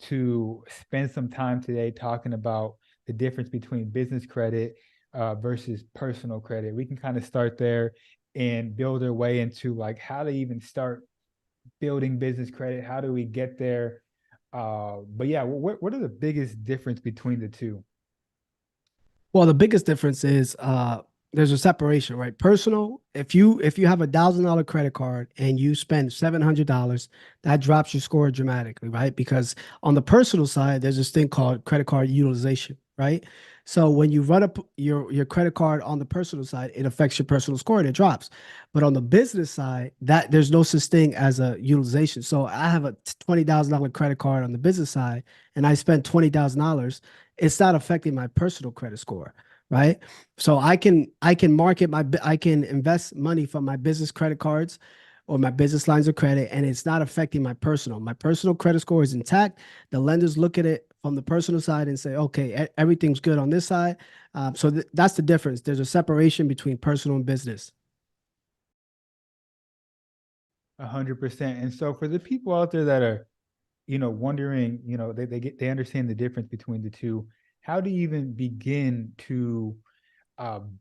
to spend some time today talking about the difference between business credit versus personal credit. We can kind of start there and build our way into like how to even start building business credit. How do we get there? But yeah, what are the biggest difference between the two? Well, the biggest difference is there's a separation, right? Personal, if you have $1,000 credit card and you spend $700, that drops your score dramatically, right? Because on the personal side, there's this thing called credit card utilization, right? So when you run up your credit card on the personal side, it affects your personal score and it drops. But on the business side, that there's no such thing as a utilization. So I have a $20,000 credit card on the business side, and I spend $20,000, it's not affecting my personal credit score, right? So I can invest money from my business credit cards or my business lines of credit, and it's not affecting my personal. My personal credit score is intact. The lenders look at it from the personal side and say, okay, everything's good on this side. That's the difference. There's a separation between personal and business. 100%. And so for the people out there that are, wondering, they understand the difference between the two. How do you even begin to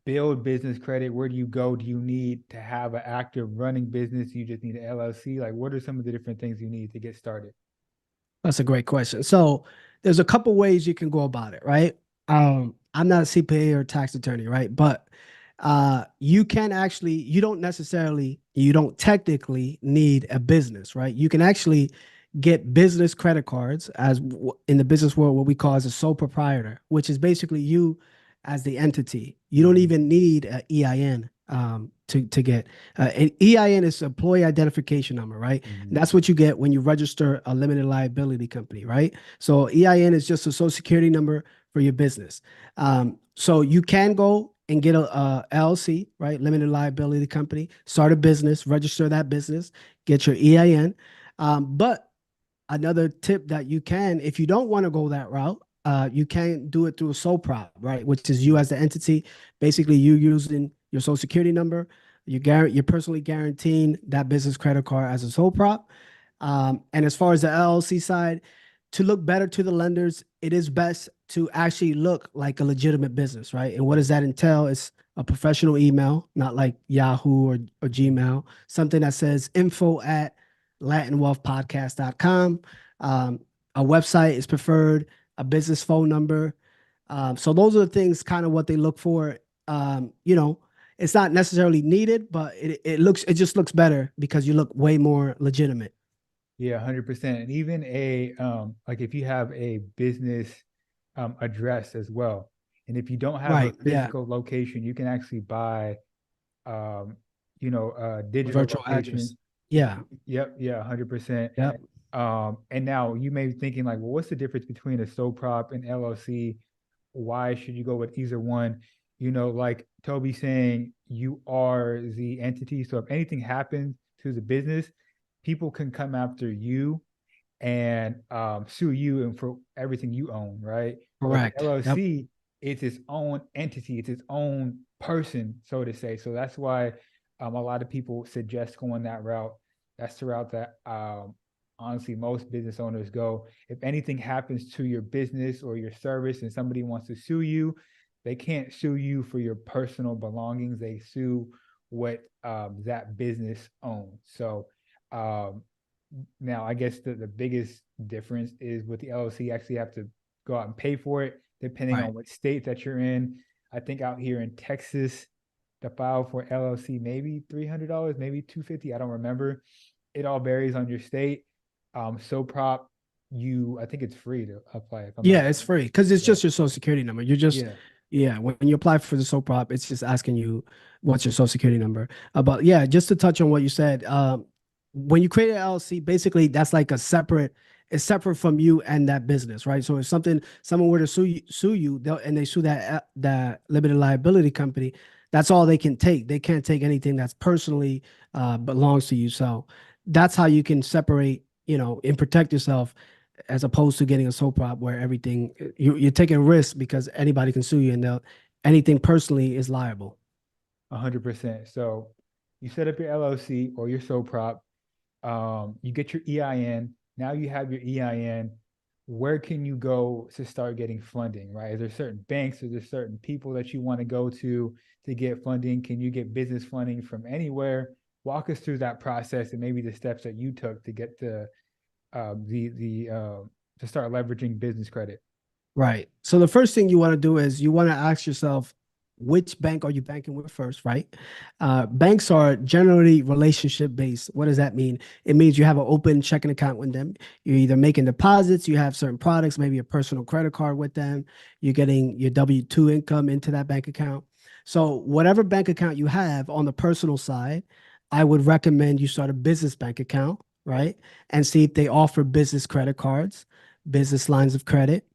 build business credit? Where do you go? Do you need to have an active running business? You just need an LLC? Like, what are some of the different things you need to get started? That's a great question. So there's a couple ways you can go about it, right? I'm not a CPA or tax attorney, right? But you can actually, you don't technically need a business, right? You can actually get business credit cards in the business world, what we call as a sole proprietor, which is basically you as the entity. You don't Mhm. even need an EIN to get an EIN is employee identification number, right? And Mhm. that's what you get when you register a limited liability company, right? So EIN is just a social security number for your business. So you can go and get a LLC, right? Limited liability company, start a business, register that business, get your EIN. But another tip that you can, if you don't want to go that route, you can do it through a sole prop, right? Which is you as the entity. Basically, you using your social security number. You're personally guaranteeing that business credit card as a sole prop. And as far as the LLC side, to look better to the lenders, it is best to actually look like a legitimate business, right? And what does that entail? It's a professional email, not like Yahoo or Gmail, something that says info at latinwealthpodcast.com. A website is preferred, a business phone number. So those are the things kind of what they look for. You know, it's not necessarily needed, but it just looks better because you look way more legitimate. Yeah, 100%. And even like if you have a business address as well, and if you don't have a Right. Yeah. physical location, you can actually buy um, digital Virtual address. location. Yeah. Yep, yeah, 100%. Yep. And now you may be thinking like, well, what's the difference between a sole prop and LLC? Why should you go with either one? Like Toby saying, you are the entity. So if anything happens to the business, people can come after you and sue you and for everything you own, right? But the Correct. Yep. LLC, it's its own entity, it's its own person, so to say. So that's why a lot of people suggest going that route. That's the route that honestly most business owners go. If anything happens to your business or your service and somebody wants to sue you, they can't sue you for your personal belongings. They sue what that business owns. So um, now, I guess the biggest difference is with the LLC, you actually have to go out and pay for it, depending Right. on what state that you're in. I think out here in Texas, the file for LLC maybe $300, maybe 250. I don't remember. It all varies on your state. So prop, I think it's free to apply if I'm not Yeah, it's mistaken. free because it's Yeah, just your social security number. You're just, yeah, yeah, when you apply for the SOAP prop, it's just asking you what's your social security number. But yeah, just to touch on what you said, when you create an LLC, basically that's like it's separate from you and that business, right? So if someone were to sue you, and they sue that limited liability company, that's all they can take. They can't take anything that's personally belongs to you. So that's how you can separate, and protect yourself as opposed to getting a soap prop where everything you're taking risks because anybody can sue you and anything personally is liable. 100%. So you set up your LLC or your so prop. You get your EIN. Now you have your EIN. where can you go to start getting funding, right? Is there certain banks, or there certain people that you want to go to get funding? Can you get business funding from anywhere? Walk us through that process and maybe the steps that you took to get the to start leveraging business credit. Right. So the first thing you want to do is you want to ask yourself, which bank are you banking with first, right? Banks are generally relationship based. What does that mean? It means you have an open checking account with them. You're either making deposits, you have certain products, maybe a personal credit card with them. You're getting your W-2 income into that bank account. So whatever bank account you have on the personal side, I would recommend you start a business bank account, right? And see if they offer business credit cards, business lines of credit.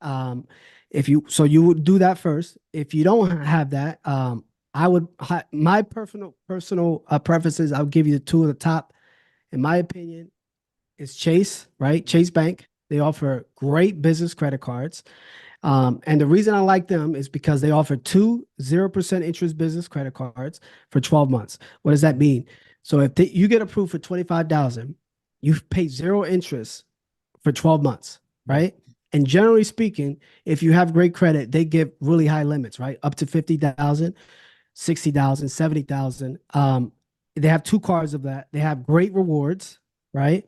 um, if you so you would do that first. If you don't have that, I would my personal preferences. I'll give you the two of the top. In my opinion, is Chase, right? Chase Bank. They offer great business credit cards. And the reason I like them is because they offer two 0% interest business credit cards for 12 months. What does that mean? So if you get approved for 25,000, you pay zero interest for 12 months, Yep. right? And generally speaking, if you have great credit, they give really high limits, right? Up to 50,000, 60,000, 70,000. They have two cards of that. They have great rewards, right?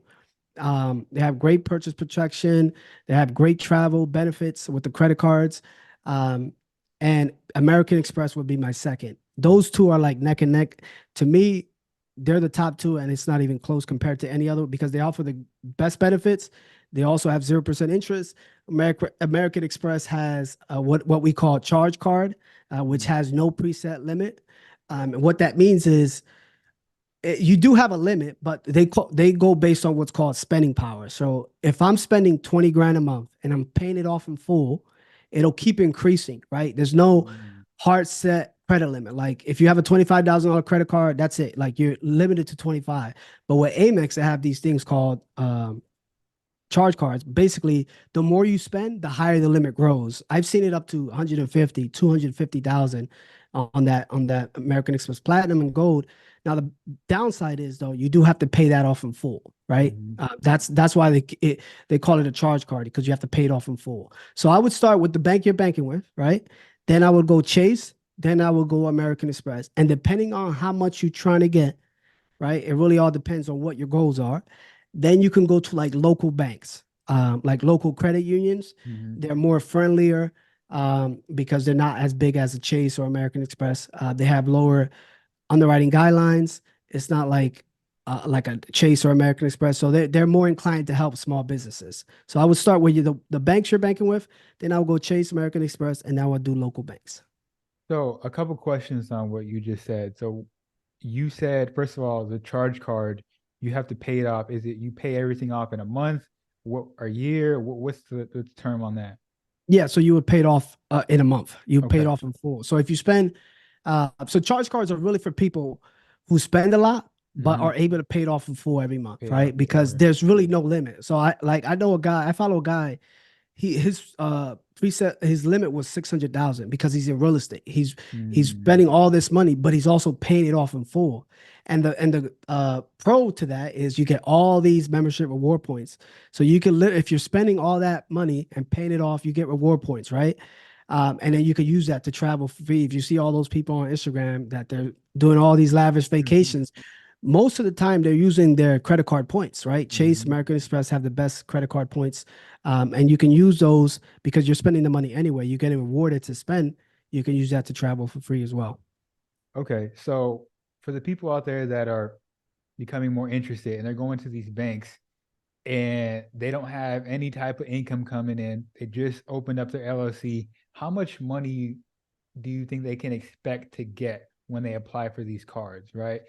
They have great purchase protection. They have great travel benefits with the credit cards. Um, and American Express would be my second. Those two are like neck and neck. To me, they're the top two, and it's not even close compared to any other because they offer the best benefits. They also have 0% interest. American Express has what we call charge card, which has no preset limit. And what that means is you do have a limit, but they go based on what's called spending power. So if I'm spending 20 grand a month and I'm paying it off in full, it'll keep increasing, right? There's no Mm-hmm. hard set credit limit. Like if you have a $25,000 credit card, that's it. Like you're limited to 25. But with Amex, they have these things called charge cards. Basically, the more you spend, the higher the limit grows. I've seen it up to 150, 250,000 on that American Express Platinum and Gold. Now the downside is though you do have to pay that off in full, right? Mm-hmm. That's why they call it a charge card because you have to pay it off in full. So I would start with the bank you're banking with, right? Then I would go Chase. Then I would go American Express, and depending on how much you're trying to get, right? It really all depends on what your goals are. Then you can go to like local banks, like local credit unions. Mm-hmm. They're more friendlier because they're not as big as a Chase or American Express. They have lower underwriting guidelines. It's not like a Chase or American Express, so they're more inclined to help small businesses. So I would start with the banks you're banking with, then I would go Chase, American Express, and now I would do local banks. So a couple questions on what you just said. So you said, first of all, the charge card, you have to pay it off. Is it you pay everything off in a month, what a year? What's the term on that? Yeah, so you would pay it off in a month. You pay it Okay. off in full. So if you spend, so charge cards are really for people who spend a lot but Mm-hmm. are able to pay it off in full every month, Pay it off. right? Because Okay. there's really no limit. So I know a guy, I follow a guy, his preset his limit was 600,000 because he's in real estate. He's Mm-hmm. spending all this money, but he's also paying it off in full. And the pro to that is you get all these membership reward points. So you can if you're spending all that money and paying it off, you get reward points, right? And then you can use that to travel free. If you see all those people on Instagram that they're doing all these lavish Mm-hmm. vacations, most of the time they're using their credit card points, right? Chase, Mm-hmm. American Express have the best credit card points. And you can use those because you're spending the money anyway. You're getting rewarded to spend. You can use that to travel for free as well. Okay. So for the people out there that are becoming more interested and they're going to these banks and they don't have any type of income coming in, they just opened up their LLC, how much money do you think they can expect to get when they apply for these cards, right?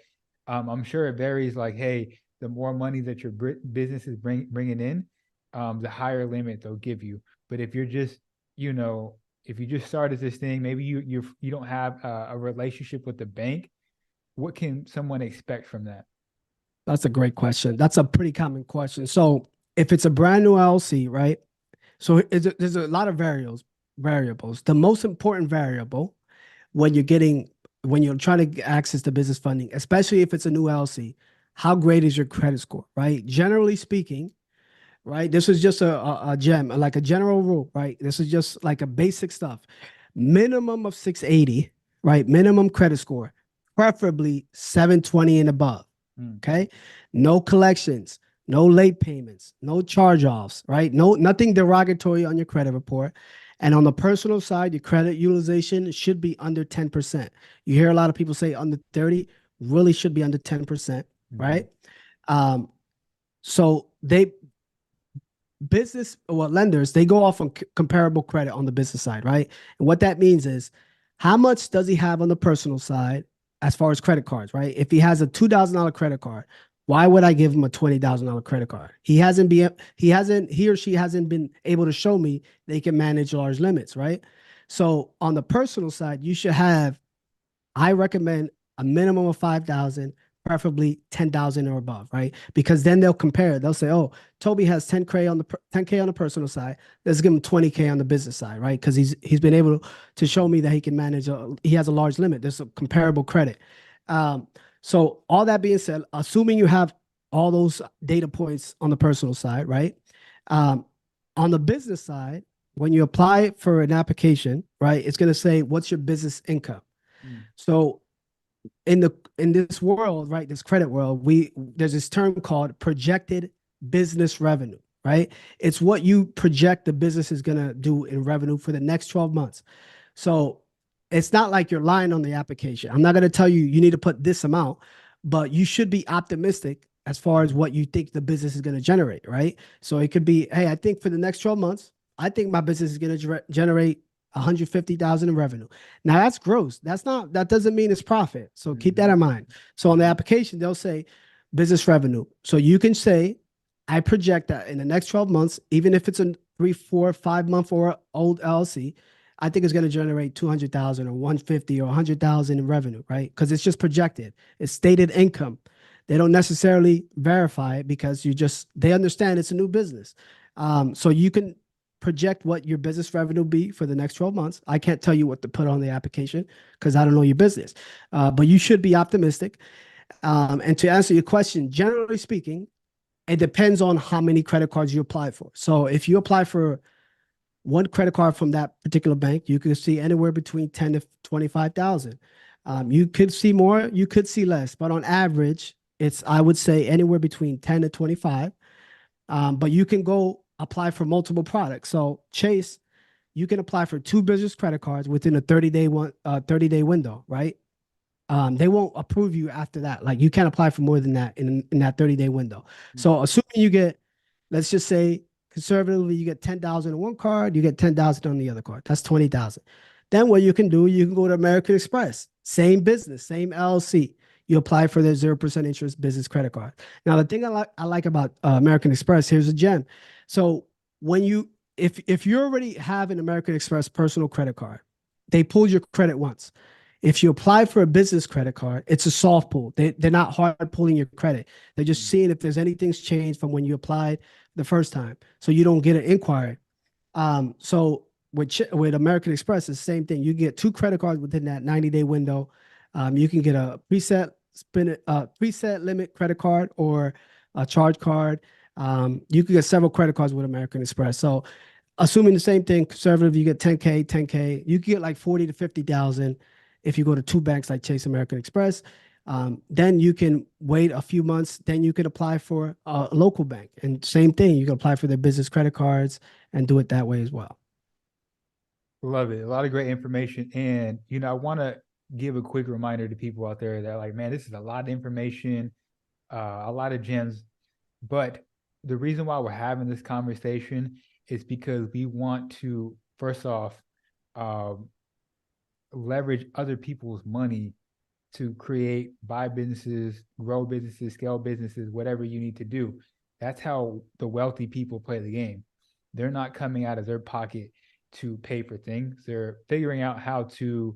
I'm sure it varies. Like, hey, the more money that your business is bringing in, the higher limit they'll give you. But if you're just, you know, if you just started this thing, maybe you don't have a relationship with the bank. What can someone expect from that? That's a great question. That's a pretty common question. So if it's a brand new LLC, right? So there's a lot of variables. The most important variable when you're getting when you're trying to access the business funding, especially if it's a new LLC, how great is your credit score, right? Generally speaking, right? This is just a gem, like a general rule, right? This is just like a basic stuff. Minimum of 680, right? Minimum credit score, preferably 720 and above. Mm, Okay. No collections, no late payments, no charge-offs, right? Nothing derogatory on your credit report. And on the personal side, your credit utilization should be under 10%. You hear a lot of people say under 30, really should be under 10%, mhm, right? Um, so they business well lenders they go off on comparable credit on the business side, right? And what that means is how much does he have on the personal side as far as credit cards, right? If he has a $2,000 credit card, why would I give him a $20,000 credit card? He or she hasn't been able to show me they can manage large limits, right? So on the personal side, you should have, I recommend a minimum of 5,000, preferably 10,000 or above, right? Because then they'll compare. They'll say, "Oh, Toby has 10K on the 10K on the personal side. Let's give him 20K on the business side, right? Because he's been able to show me that he can manage. He has a large limit. There's a comparable credit. Um, so all that being said, assuming you have all those data points on the personal side, right? Um, on the business side, when you apply for an application, right, it's going to say, "What's your business income?" mm, So in this world, right, this credit world, we there's this term called projected business revenue, right? It's what you project the business is gonna do in revenue for the next 12 months. So it's not like you're lying on the application. I'm not gonna tell you you need to put this amount, but you should be optimistic as far as mhm, what you think the business is gonna generate, right? So it could be, hey, I think for the next 12 months, I think my business is gonna generate 150,000 in revenue. Now that's gross. That doesn't mean it's profit. So keep that mhm, in mind. So on the application, they'll say business revenue. So you can say, I project that in the next 12 months, even if it's a 3, 4, 5 month or old LLC, I think it's going to generate 200,000 or 150 or 100,000 in revenue, right? Because it's just projected. It's stated income. They don't necessarily verify it because they understand it's a new business. So you can project what your business revenue will be for the next 12 months. I can't tell you what to put on the application because I don't know your business, but you should be optimistic. And to answer your question, generally speaking, it depends on how many credit cards you apply for. So if you apply for one credit card from that particular bank, you could see anywhere between 10 to 25,000. You could see more, you could see less, but on average, it's, I would say, anywhere between 10 to 25. But you can go apply for multiple products. So Chase, you can apply for two business credit cards within a 30-day window, right? They won't approve you after that. Like you can't apply for more than that in that 30-day window. mm. So assuming you get, let's just say conservatively, you get 10,000 on one card, you get 10,000 on the other card. That's 20,000. Then what you can do, you can go to American Express, same business, same LLC. You apply for their 0% interest business credit card. Now, the thing I like about American Express, here's a gem. So when you if you already have an American Express personal credit card, they pulled your credit once. If you apply for a business credit card, it's a soft pull. They're not hard pulling your credit. They're just Mm. seeing if there's anything's changed from when you applied the first time. So you don't get an inquiry. So with American Express, it's the same thing. You get two credit cards within that 90-day window. You can get a preset limit credit card or a charge card. You can get several credit cards with American Express. So assuming the same thing, conservative, you get 10K, 10K. You can get like 40 to 50,000 if you go to two banks like Chase American Express. Then you can wait a few months. Then you can apply for a local bank. And same thing, you can apply for their business credit cards and do it that way as well. Love it. A lot of great information. And, I want to give a quick reminder to people out there that, like, man, this is a lot of information, a lot of gems. But the reason why we're having this conversation is because we want to, first off, um, leverage other people's money to create, buy businesses, grow businesses, scale businesses, whatever you need to do. That's how the wealthy people play the game. They're not coming out of their pocket to pay for things. They're figuring out how to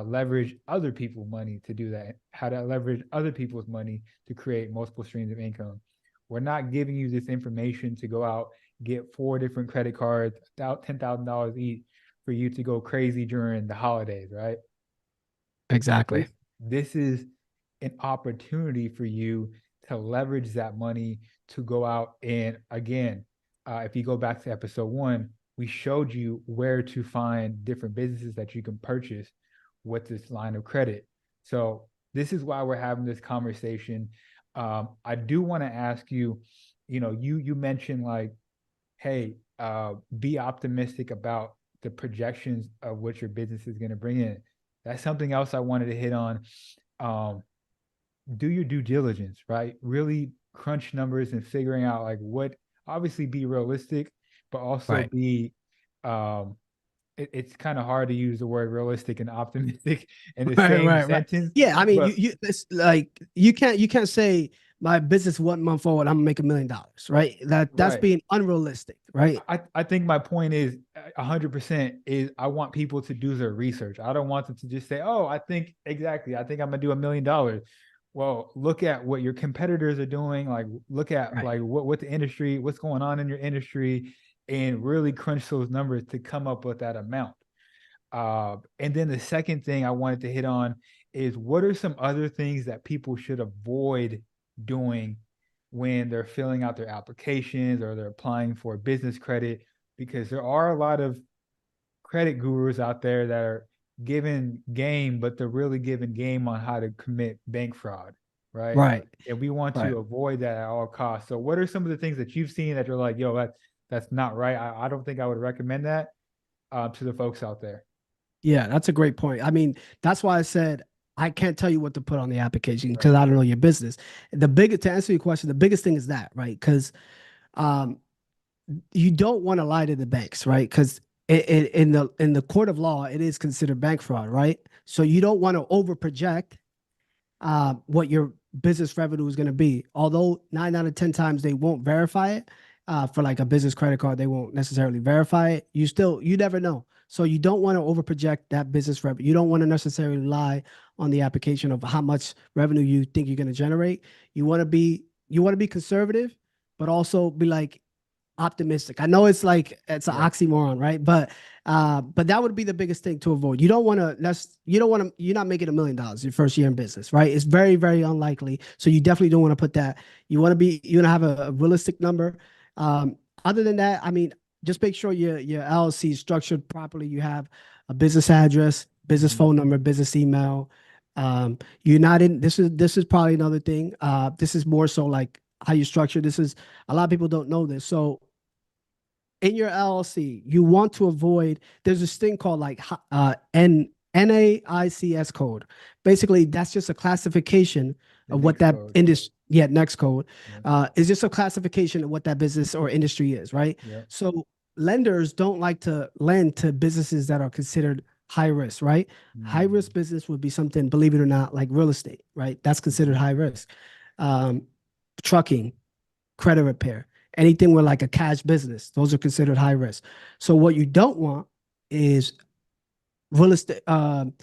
leverage other people's money to do that, how to leverage other people's money to create multiple streams of income. We're not giving you this information to go out, get four different credit cards, $10,000 each for you to go crazy during the holidays, right? Exactly. This is an opportunity for you to leverage that money to go out and again if you go back to episode one, we showed you where to find different businesses that you can purchase with this line of credit. So this is why we're having this conversation. I do want to ask you, you mentioned like, hey, be optimistic about the projections of what your business is going to bring in. That's something else I wanted to hit on. Um, do your due diligence, right? Really crunch numbers and figuring out like what, obviously be realistic, but also Right. be um it's kind of hard to use the word realistic and optimistic in the Right, same right, right. sentence, Yeah, I mean, but it's like you can't say my business 1 month forward I'm gonna make $1 million, right? That's right. being unrealistic, right? I think my point is 100% is I want people to do their research. I don't want them to just say, "Oh, I think exactly. I think I'm gonna do $1 million." Well, look at what your competitors are doing. Like, look at Right, like what the industry, what's going on in your industry, and really crunch those numbers to come up with that amount. And then the second thing I wanted to hit on is what are some other things that people should avoid doing when they're filling out their applications or they're applying for business credit? Because there are a lot of credit gurus out there that are giving game, but they're really giving game on how to commit bank fraud, right? right, And we want right. to avoid that at all costs. So, what are some of the things that you've seen that you're like, yo, that's not right? I don't think I would recommend that to the folks out there. Yeah, that's a great point. I mean, that's why I said I can't tell you what to put on the application because Right. I don't know your business. The biggest to answer your question, the biggest thing is that, right? Because um, you don't want to lie to the banks, right? Because in the court of law, it is considered bank fraud, right? So you don't want to over project what your business revenue is going to be. Although 9 out of 10 times they won't verify it for like a business credit card, they won't necessarily verify it. You never know. So you don't want to over project that business revenue. You don't want to necessarily lie on the application of how much revenue you think you're going to generate. You want to be conservative, but also be like optimistic. I know it's an Yeah. oxymoron, right? But that would be the biggest thing to avoid. You're not making $1 million your first year in business, right? It's very, very unlikely. So you definitely don't want to put that. You want to have a realistic number. Um, Other than that, I mean, just make sure your LLC is structured properly. You have a business address, business Mhm. phone number, business email. You're not in this is probably another thing. This is more so like how you structure. This is a lot of people don't know this. So in your LLC, you want to avoid. There's this thing called like NAICS code. Basically, that's just a classification The of what next that code. industry. Yeah, next code Yeah. is just a classification of what that business or industry is, right? Yeah. So lenders don't like to lend to businesses that are considered high risk, right? High Mm-hmm. risk business would be something, believe it or not, like real estate, right? That's considered Mm-hmm. high risk. Um, Trucking, credit repair, anything with like a cash business, those are considered high risk. So what you don't want is real estate, Latin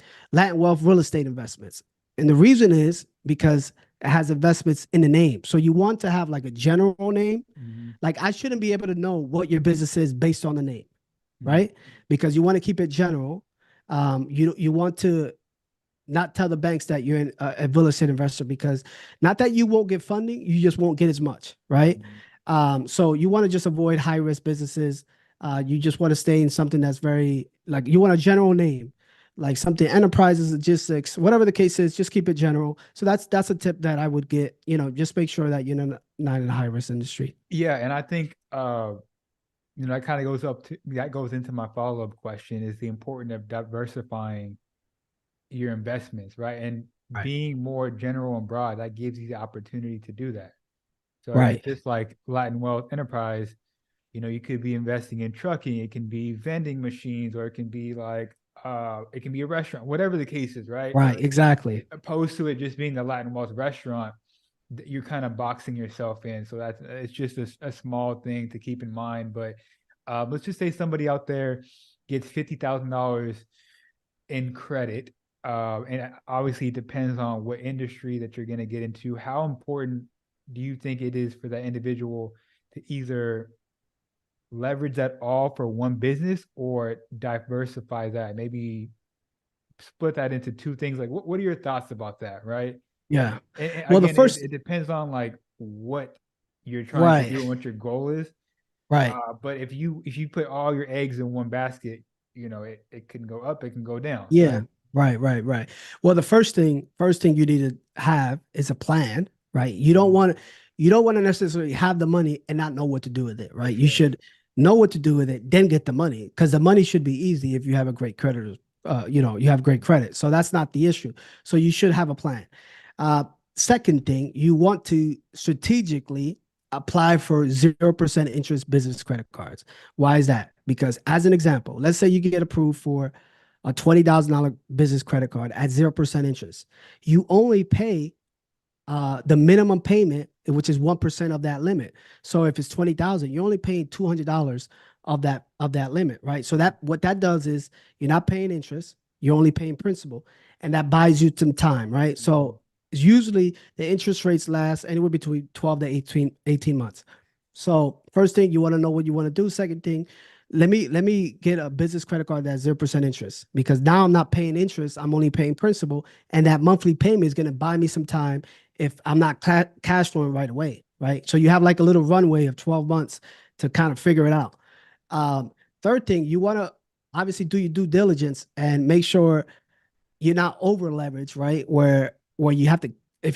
wealth real estate investments. And the reason is because it has investments in the name. So you want to have like a general name. Mm-hmm. Like I shouldn't be able to know what your business is based on the name, Mm-hmm. right? Because you want to keep it general. You want to not tell the banks that you're a real estate investor because not that you won't get funding, you just won't get as much, right? Mm-hmm. So you want to just avoid high risk businesses. You just want to stay in something that's very like you want a general name, like something enterprises, logistics, whatever the case is. Just keep it general. So that's a tip that I would get. Just make sure that you're not in a high risk industry. Yeah, and I think that kind of goes into my follow-up question is the importance of diversifying your investments, right? And Right. being more general and broad, that gives you the opportunity to do that. So it's Right. just like Latin Wealth Enterprise, you could be investing in trucking, it can be vending machines, or it can be like it can be a restaurant, whatever the case is, right? Right. Exactly. Opposed to it just being the Latin Wealth restaurant, you're kind of boxing yourself in. So it's just a small thing to keep in mind. But let's just say somebody out there gets $50,000 in credit. And obviously, it depends on what industry that you're going to get into. How important do you think it is for that individual to either leverage that all for one business or diversify that? Maybe split that into two things. Like, what are your thoughts about that? Right. Yeah. And Well, the again, it, first it depends on like what you're trying to right. do and what your goal is. Right. But if you put all your eggs in one basket, it can go up, it can go down. Yeah. Right. Right. Right. Right. Well, the first thing you need to have is a plan, right? Mhm. You don't want to necessarily have the money and not know what to do with it, For right? You sure. should know what to do with it, then get the money because the money should be easy if you have a great credit. You have great credit, so that's not the issue. So you should have a plan. Uh, Second thing, you want to strategically apply for 0% interest business credit cards. Why is that? Because as an example, let's say you get approved for a $20,000 business credit card at 0% interest. You only pay the minimum payment, which is 1% of that limit. So if it's 20,000, you're only paying $200 of that limit, right? So that what that does is you're not paying interest, you're only paying principal, and that buys you some time, right? Mhm. So usually the interest rates last anywhere between 12 to 18 months. So first thing, you want to know what you want to do. Second thing, let me get a business credit card that's 0% interest because now I'm not paying interest, I'm only paying principal, and that monthly payment is going to buy me some time if I'm not cash flowing right away, right? So you have like a little runway of 12 months to kind of figure it out. Um, Third thing, you want to obviously do your due diligence and make sure you're not over leveraged, right? Where you have to if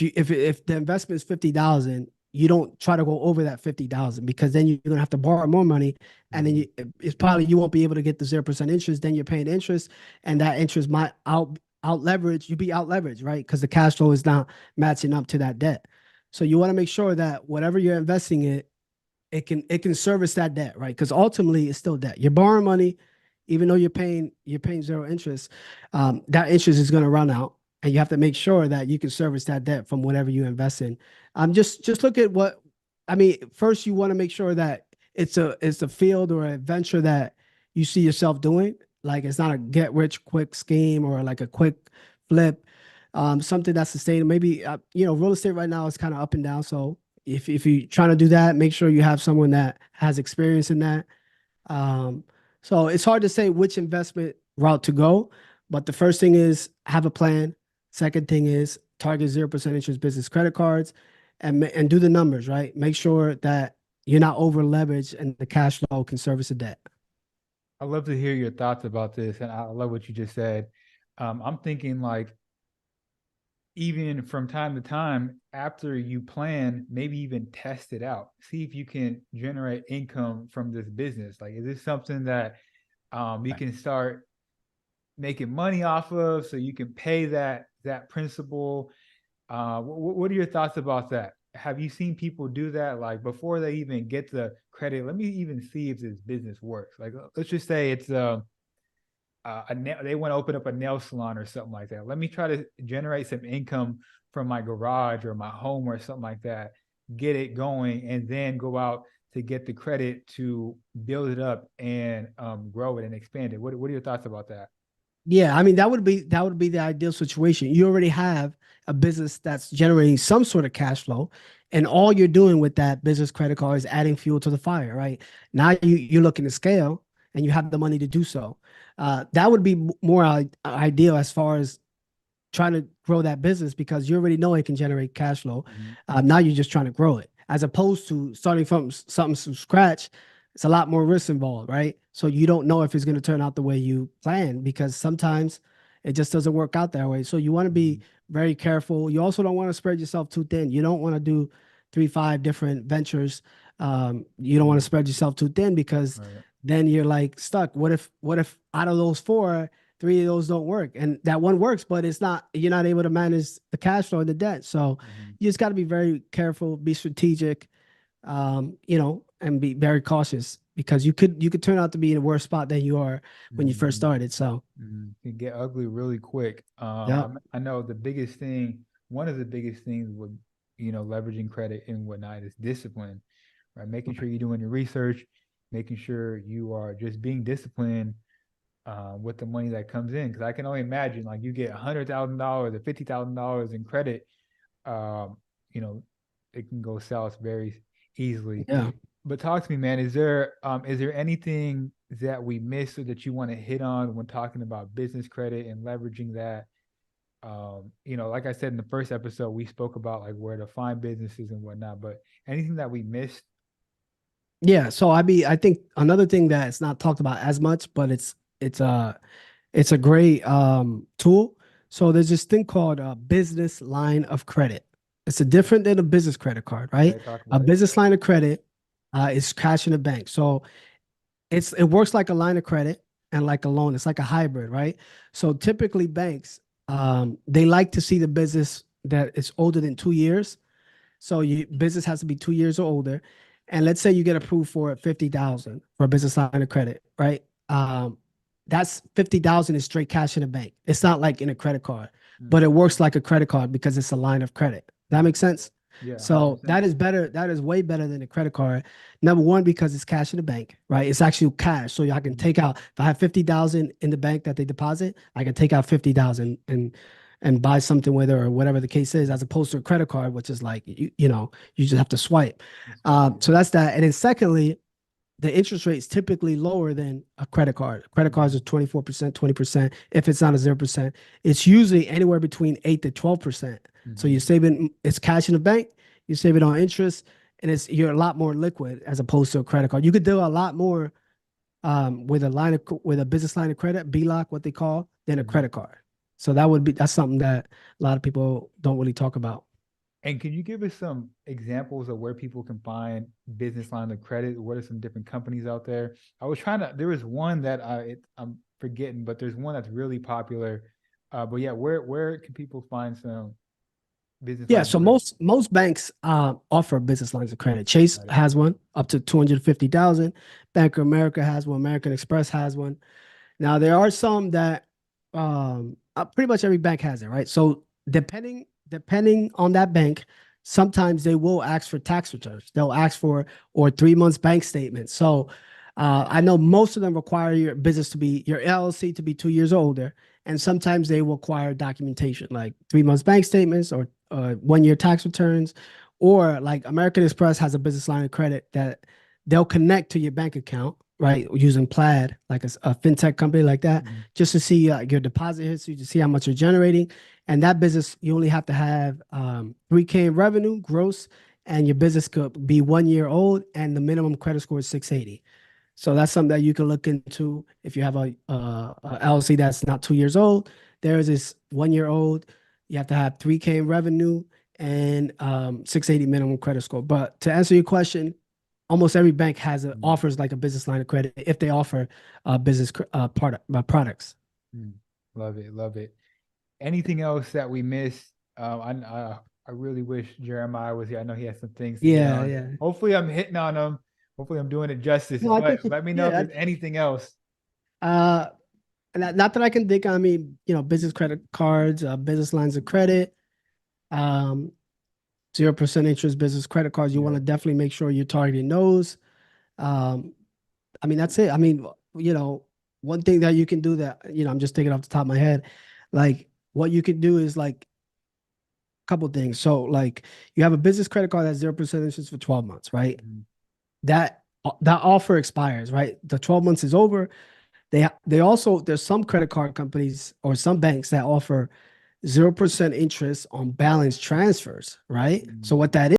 the investment is 50,000, you don't try to go over that 50,000 because then you're gonna have to borrow more money, and then Mhm. it's probably you won't be able to get the 0% interest. Then you're paying interest, and that interest might out leverage you be out leveraged, right? Because the cash flow is not matching up to that debt. So you want to make sure that whatever you're investing in, it can service that debt, right? Because ultimately it's still debt. You're borrowing money, even though you're paying zero interest. That interest is going to run out, and you have to make sure that you can service that debt from whatever you invest in. Just look at what I mean. First, you want to make sure that it's a field or a venture that you see yourself doing. Like it's not a get rich quick scheme or like a quick flip. Something that's sustainable. Maybe real estate right now is kind of up and down. So if you're trying to do that, make sure you have someone that has experience in that. Um, so it's hard to say which investment route to go, but the first thing is have a plan. Second thing is target 0% interest business credit cards, and do the numbers right. Make sure that you're not over leveraged and the cash flow can service the debt. I love to hear your thoughts about this, and I love what you just said. I'm thinking like even from time to time after you plan, maybe even test it out, see if you can generate income from this business. Like, is this something that you Right. can start making money off of, so you can pay that principal? What are your thoughts about that? Have you seen people do that? Like before they even get the credit, let me even see if this business works. Like let's just say it's they want to open up a nail salon or something like that. Let me try to generate some income from my garage or my home or something like that, get it going, and then go out to get the credit to build it up and grow it and expand it. What are your thoughts about that? Yeah, I mean that would be the ideal situation. You already have a business that's generating some sort of cash flow, and all you're doing with that business credit card is adding fuel to the fire, right? Now you're looking to scale, and you have the money to do so. That would be more ideal as far as trying to grow that business because you already know it can generate cash flow. Mm-hmm. Now you're just trying to grow it, as opposed to starting from something from scratch. It's a lot more risk involved, right? So you don't know if it's going to turn out the way you plan because sometimes it just doesn't work out that way. So you want to Mm-hmm. be very careful. You also don't want to spread yourself too thin. You don't want to do 3, 5 different ventures. You don't want to Mm-hmm. spread yourself too thin because Right. then you're like stuck. What if out of those four, 3 of those don't work, and that one works, but you're not able to manage the cash flow and the debt. So Mm-hmm. you just got to be very careful, be strategic, and be very cautious because you could turn out to be in a worse spot than you are when you first Mm-hmm. started. So Can get ugly really quick. yeah, I know the biggest thing, one of the biggest things with leveraging credit and whatnot is discipline, right? Making sure you're doing your research, making sure you are just being disciplined with the money that comes in. Because I can only imagine, like you get $100,000 or $50,000 in credit, um, you know, it can go south very easily. yeah. But talk to me, man. Is there anything that we missed or that you want to hit on when talking about business credit and leveraging that? Like I said in the first episode, we spoke about like where to find businesses and whatnot. But anything that we missed? Yeah. So I think another thing that's not talked about as much, but it's a great tool. So there's this thing called a business line of credit. It's a different than a business credit card, right? Okay, talk A about it. business line of credit is cash in the bank. So it works like a line of credit and like a loan. It's like a hybrid, right? So typically banks they like to see the business that is older than 2 years. So you business has to be 2 years or older. And let's say you get approved for 50,000 for a business line of credit, right? That's 50,000 is straight cash in the bank. It's not like in a credit card, but Mm, it works like a credit card because it's a line of credit. That mm. makes sense? Yeah, So 100%. that is better. That is way better than a credit card. Number one, because it's cash in the bank, right? It's actually cash. So I can Mm, take out, if I have 50,000 in the bank that they deposit, I can take out 50,000 and buy something with it or whatever the case is, mm. as opposed to a credit card, which is like you just have to swipe. That's crazy. So that's that. And then secondly, the interest rate is typically lower than a credit card. Credit cards Mm-hmm. are 24%, 20%. If it's not a 0%, it's usually anywhere between 8 to 12%. So Mm-hmm. you're saving, it's cash in the bank, you save it on interest, and you're a lot more liquid as opposed to a credit card. You could do a lot more with a business line of credit, BLOC, what they call, than a Mm-hmm. credit card. So that's something that a lot of people don't really talk about. And can you give us some examples of where people can find business lines of credit? What are some different companies out there? I was trying to. There was one that I'm forgetting, but there's one that's really popular. But yeah, where can people find some business Yeah, lines of so credit? most banks offer business lines of credit. Chase Got it. has one up to 250,000. Bank of America has one. American Express has one. Now there are some that pretty much every bank has it, right? So depending on that bank, sometimes they will ask for tax returns. They'll ask for or 3 months bank statements. So I know most of them require your LLC to be 2 years older, and sometimes they will require documentation like 3 months bank statements or 1 year tax returns, or like American Express has a business line of credit that they'll connect to your bank account, right, using Plaid, like a fintech company like that, Mhm. just to see your deposit history, to see how much you're generating. And that business, you only have to have 3K in revenue gross, and your business could be 1 year old, and the minimum credit score is 680. So that's something that you can look into if you have a LLC that's not 2 years old. There is this 1 year old. You have to have 3K in revenue and 680 minimum credit score. But to answer your question, almost every bank Mm, offers like a business line of credit if they offer business products. mm. Love it, love it. Anything else that we missed? I really wish Jeremiah was here. I know he has some things to hit Yeah, on. yeah. Hopefully, I'm hitting on them. Hopefully, I'm doing it justice. No, I But think let me know if yeah. there's anything else. Uh, not that I can think. I mean, business credit cards, business lines of credit, um, 0% interest business credit cards. You want Yeah. to definitely make sure you're targeting those. Um, I mean, that's it. I mean, one thing that you can do that, I'm just thinking off the top of my head, like what you can do is like a couple things. So like you have a business credit card that's 0% interest for 12 months, right? Mhm. That offer expires, right? The 12 months is over. They also there's some credit card companies or some banks that offer 0% interest on balance transfers, right? Mhm. So what that